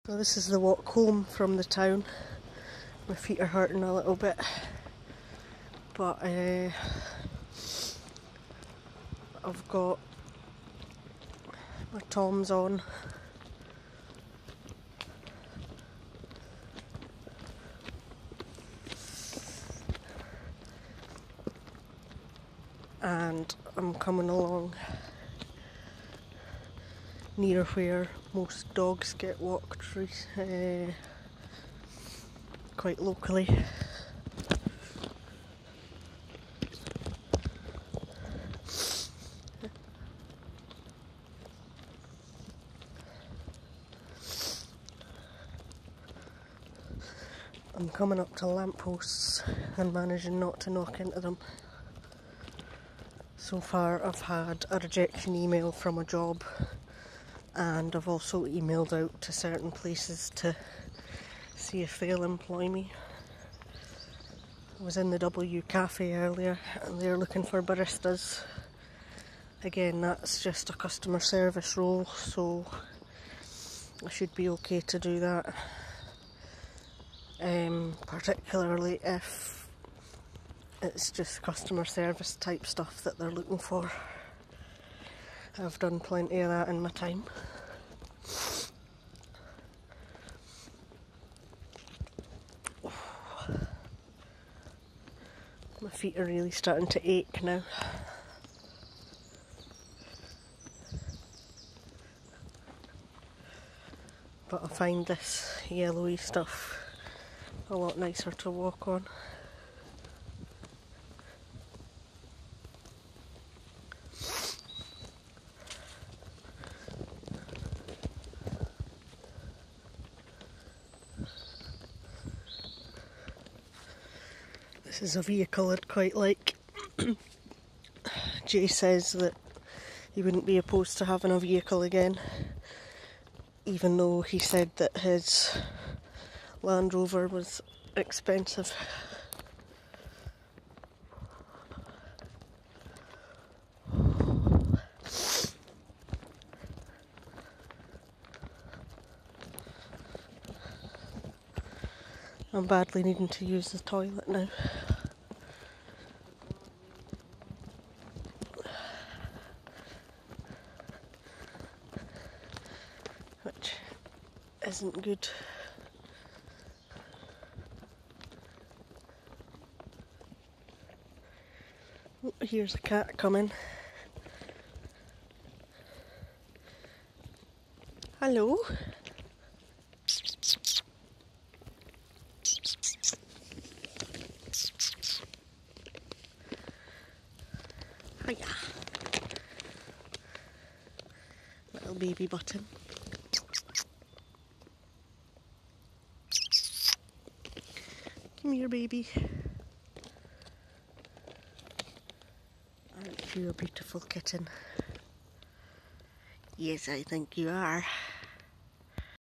So this is the walk home from the town. My feet are hurting a little bit, but I've got my Toms on. And I'm coming along near where most dogs get walked quite locally. I'm coming up to lampposts and managing not to knock into them. So far I've had a rejection email from a job, and I've also emailed out to certain places to see if they'll employ me. I was in the W Cafe earlier and they're looking for baristas. Again, that's just a customer service role, so I should be okay to do that. Particularly if it's just customer service type stuff that they're looking for. I've done plenty of that in my time. My feet are really starting to ache now. But I find this yellowy stuff a lot nicer to walk on. This is a vehicle I'd quite like. Jay says that he wouldn't be opposed to having a vehicle again, even though he said that his Land Rover was expensive. I'm badly needing to use the toilet now. Which isn't good. Oh, here's a cat coming. Hello. Hiya. Little baby button. Come here, baby. Aren't you a beautiful kitten? Yes, I think you are.